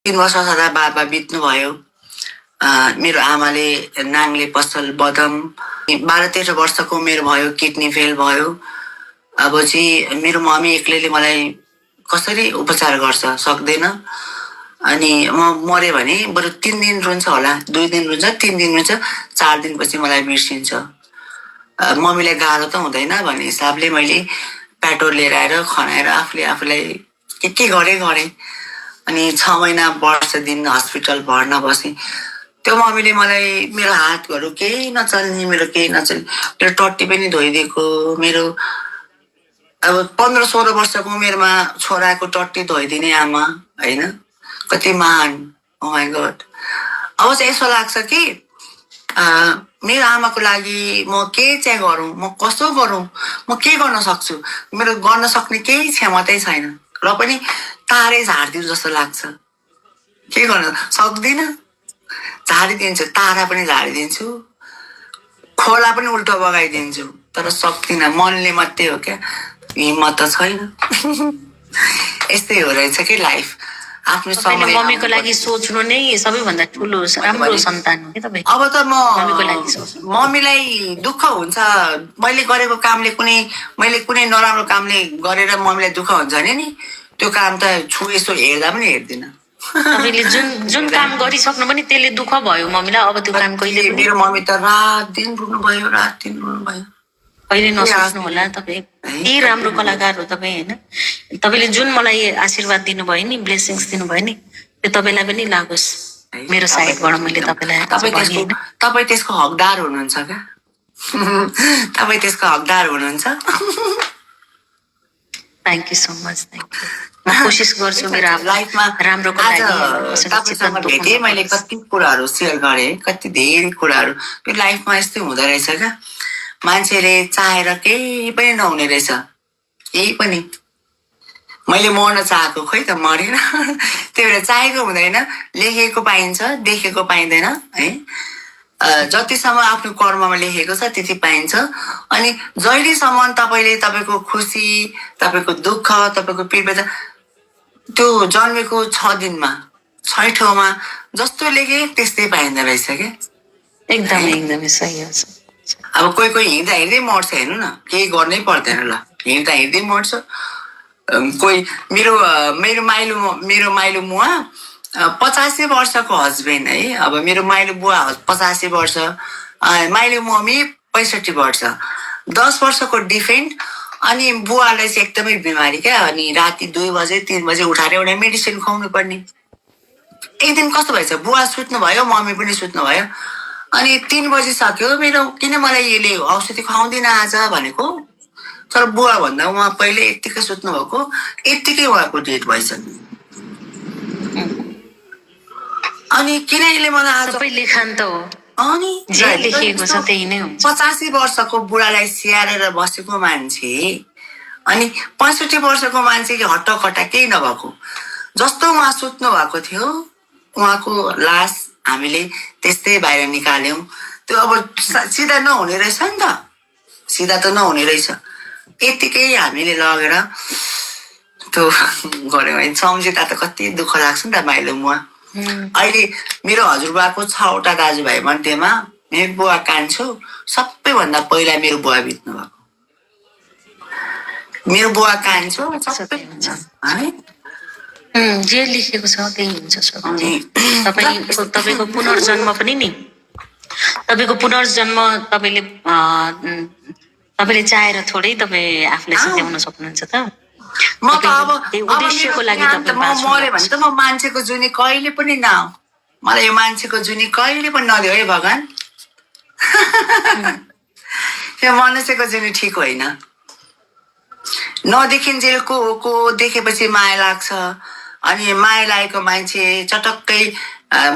3 वर्ष सादा बाबा बित्नुभयो। मेरो आमाले नाङ्ले पसल बदम 12-13 वर्षको मेरो भयो, किडनी फेल भयो। अब चाहिँ मेरो मम्मी एक्लैले मलाई कसरी उपचार गर्छ, सक्दैन। अनि म मरे भने बरु 3 दिन रुन्छ होला, 2 दिन रुन्छ, 3 दिन रुन्छ, 4 दिनपछि मलाई बिर्सिन्छ। मम्मीलाई गाह्रो त हुँदैन भन्ने हिसाबले मैले पेट्रोल लिएर आएर खनाएर आफूलाई के गरेँ। अनि 6 महिना वर्ष दिन हस्पिटल भर्ना बसेँ। त्यो मम्मीले मलाई मेरो हातहरू केही नचल्ने, मेरो केही नचल्ने, मेरो टट्टी पनि धोइदिएको। मेरो अब 15-16 वर्षको उमेरमा छोराको टट्टी धोइदिने आमा होइन, कति महान। ओ माई गॉड। अब चाहिँ यसो लाग्छ कि मेरो आमाको लागि म के चाहिँ गरौँ, म कसो गरौँ, म के गर्न सक्छु। मेरो गर्न सक्ने केही क्षमतै छैन, र पनि तारै झारिदिउ जस्तो लाग्छ। के गर्न सक्दिनँ, झारिदिन्छु, तारा पनि झारिदिन्छु, खोला पनि उल्टो बगाइदिन्छु, तर सक्दिनँ। मनले मात्रै हो क्या, हिम्मत त छैन। यस्तै हो रहेछ कि लाइफ। आफ्नो समय मम्मीको लागि सोच्नु नै सबैभन्दा ठुलो राम्रो सन्तान हो कि तपाईँ। अब त म मम्मीको लागि सोच्नु, मम्मीलाई दुःख हुन्छ, मैले गरेको कामले मैले कुनै नराम्रो कामले गरेर मम्मीलाई दुःख हुन्छ भने नि, त्यो काम त यसो हेर्दा पनि हेर्दिनँ। तपाईँले जुन काम गरिसक्नु पनि त्यसले दुःख भयो मम्मीलाई, अब त्यो काम कहिले पनि। मेरो मम्मी त रात दिन रुनुभयो। कहिले नसोच्नु होला तपाईँ यति राम्रो कलाकार हो तपाईँ होइन। तपाईँले जुन मलाई आशीर्वाद दिनुभयो नि, ब्लेसिङ्स दिनुभयो नि, त्यो तपाईँलाई पनि लागोस् मेरो साइडबाट। मैले तपाईँ त्यसको हकदार हुनुहुन्छ क्या? तपाईँ त्यसको हकदार हुनुहुन्छ। Thank you so much, thank you. म कोसिस गर्छु मेरो लाइफमा राम्रोको लागि। तपाईँसँग भेटेँ, मैले कति कुराहरू सेयर गरेँ, कति धेरै कुराहरू। यो लाइफमा यस्तै हुँदो रहेछ क्या, मान्छेले चाहेर केही पनि नहुने रहेछ, केही पनि। मैले मर्न चाहेको, खोइ त मरेन। त्यही भएर चाहेको हुँदैन, लेखेको पाइन्छ, देखेको पाइँदैन है। जतिसम्म आफ्नो कर्ममा लेखेको छ त्यति पाइन्छ। अनि जहिलेसम्म तपाईँले तपाईँको खुसी, तपाईँको दुःख, तपाईँको पीडा त्यो जन्मेको 6 दिनमा 6 ठाउँमा जस्तो लेखे त्यस्तै पाइँदो रहेछ क्या। एकदमै सही हो। अब कोही हिँड्दा हिँड्दै मर्छ, हेर्नु न, केही गर्नै पर्दैन ल, हिँड्दा हिँड्दै मर्छ। कोही मेरो माइलो मुवा 85 वर्षको हस्बेन्ड है। अब मेरो माइलो बुवा 85 वर्ष, माइलो मम्मी 65 वर्ष, 10 वर्षको डिफरेन्ट। अनि बुवालाई चाहिँ एकदमै बिमारी क्या। अनि राति 2 बजे 3 बजे उठाएर एउटा मेडिसिन खुवाउनु पर्ने। एक दिन कस्तो भएछ, बुवा सुत्नु भयो, मम्मी पनि सुत्नु भयो। अनि 3 बजी सक्यो मेरो, किन मलाई यसले औषधि खुवाउँदिन आज भनेको। तर बुवा भन्दा उहाँ पहिले यत्तिकै सुत्नु भएको, यत्तिकै उहाँको डेथ भएछ। अनि किन यसले मलाई आज लेखान त हो, अनि जे लेखिएको छ त्यही नै हुन्छ। 85 वर्षको बुढालाई स्याहारेर बसेको मान्छे, अनि 65 वर्षको मान्छेले हट्टाकट्टा केही नभएको जस्तो उहाँ सुत्नु भएको थियो। उहाँको लास हामीले त्यस्तै बाहिर निकाल्यौँ। त्यो अब सिधा नहुने रहेछ नि त, सिधा त नहुने रहेछ। यतिकै हामीले लगेर त्यो गऱ्यौँ भने सम्झिँदा त कति दुःख लाग्छ नि त माइलो मुवा। अहिले मेरो हजुरबाको 6वटा दाजुभाइ मध्येमा मेरो बुवा कान्छो सबैभन्दा पहिला मेरो बुवा बित्नु भएको। मेरो बुवा कान्छो सबै है, जे लेखेको छ त्यही हुन्छ। तपाईँको पुनर्जन्म पनि नि, तपाईँको पुनर्जन्म तपाईँले चाहेर थोरै तपाईँ आफूलाई सच्याउन सक्नुहुन्छ त। म त अब उद्देश्यको लागि मरे भने त म मान्छेको जुनी कहिले पनि नआऊ, मलाई यो मान्छेको जुनी कहिले पनि नदियो है भगवान। यो मनुष्यको जुनी ठिक होइन। नदेखिन्जेलको को देखेपछि माया लाग्छ। अनि माया लागेको मान्छे चटक्कै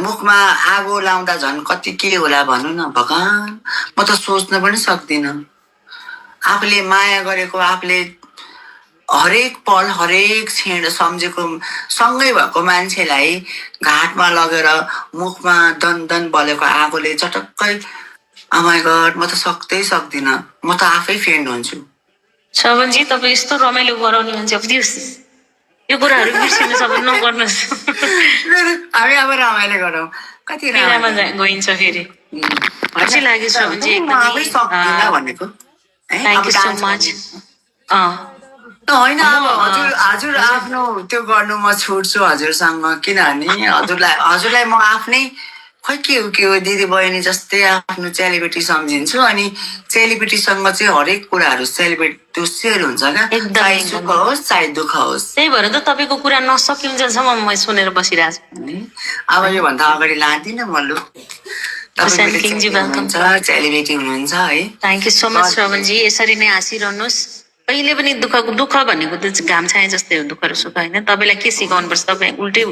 मुखमा आगो लाउँदा झन् कति के होला भन्नु न भगवान। म त सोच्न पनि सक्दिनँ। आफूले माया गरेको, आफूले हरेक पल हरेक क्षण सम्झेको, सँगै भएको मान्छेलाई घाटमा लगेर मुखमा दन बलेको आगोले चटक्कै, ओ माय गॉड, म त सक्दिनँ। म त आफै फेन्ड हुन्छु। श्रवणजी तपाईँ यस्तो रमाइलो गराउने मान्छे, यो कुराहरू बिर्सिनु सब नगर्नुहोस्। हामी अब रमाइलो गरौँ कति मेलामा रमाइलो गइन्छ फेरि। खुसी लाग्यो श्रवणजी म आफै सक्दिनँ एकदमै। भनेको थ्याङ्क यू सो मच। होइन अब हजुर आफ्नो त्यो गर्नु म छुट्छु हजुरसँग किनभने हजुरलाई म आफ्नै खै के हो दिदी बहिनी जस्तै आफ्नो चेलीबेटी सम्झिन्छु अनि चेलीबेटीसँग चाहिँ हरेक कुराहरू सेलिब्रेट त्यो सेयर हुन्छ क्या चाहे सुख होस् चाहे दुःख होस्। त्यही भएर त तपाईँको कुरा नसकिन्जेलसम्म म सुनेर बसिरहेको छु। अब योभन्दा अगाडि लाँदिनँ म लु चेलीबेटी हुनुहुन्छ है। Thank you so much Shravanji. यसरी नै हाँसिरहनुहोस्। कहिले पनि दुःख भनेको त घाम छाया जस्तै हो दुःख र सुख होइन। तपाईँलाई के सिकाउनु पर्छ तपाईँ उल्टै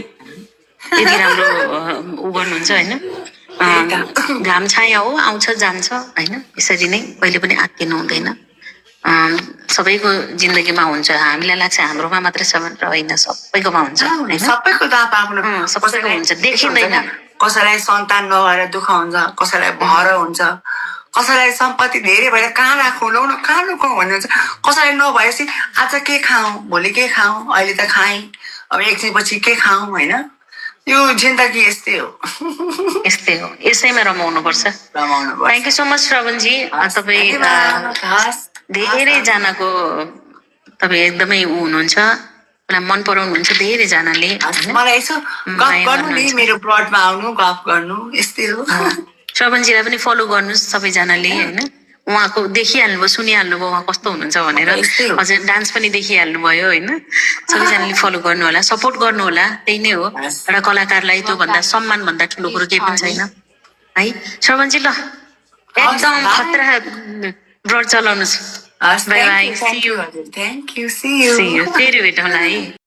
यति राम्रो उ गर्नुहुन्छ होइन। घाम छाया हो आउँछ जान्छ होइन। यसरी नै कहिले पनि आत्तिनु हुँदैन। सबैको जिन्दगीमा हुन्छ। हामीलाई लाग्छ हाम्रोमा मात्रै छ भनेर होइन सबैकोमा हुन्छ होइन। सबैको त आफ्नो सबैको हुन्छ देखिँदैन। कसैलाई सन्तान नभएर दुःख हुन्छ कसैलाई भर हुन्छ कसैलाई सम्पत्ति धेरै भएर कहाँ राखौँ लौ न कहाँ लुकाउँ भन्ने हुन्छ कसैलाई नभएपछि आज के खाऊँ भोलि के खाऊँ अहिले त खाएँ अब एकछिनपछि के खाऊँ होइन। यो जिन्दगी यस्तै हो यस्तै हो यसैमा रमाउनुपर्छ। Thank you so much Shravanji. तपाईँ धेरैजनाको तपाईँ एकदमै ऊ हुनुहुन्छ मलाई मन पराउनुहुन्छ धेरैजनाले। मलाई यसो गफ गर्नु नि मेरो प्लटमा आउनु गफ गर्नु यस्तै हो। श्रवणजीलाई पनि फलो गर्नुहोस् सबैजनाले होइन। उहाँको देखिहाल्नुभयो सुनिहाल्नुभयो उहाँ कस्तो हुनुहुन्छ भनेर। हजुर डान्स पनि देखिहाल्नुभयो होइन। सबैजनाले फलो गर्नु होला सपोर्ट गर्नु होला त्यही नै हो। एउटा कलाकारलाई त्योभन्दा सम्मान भन्दा ठुलो कुरो केही पनि छैन है। श्रवणजी ल एकदम खतरा ब्रड चलाउनुहोस्। Bye bye see you. Thank you see you फेरि भेटौँला है।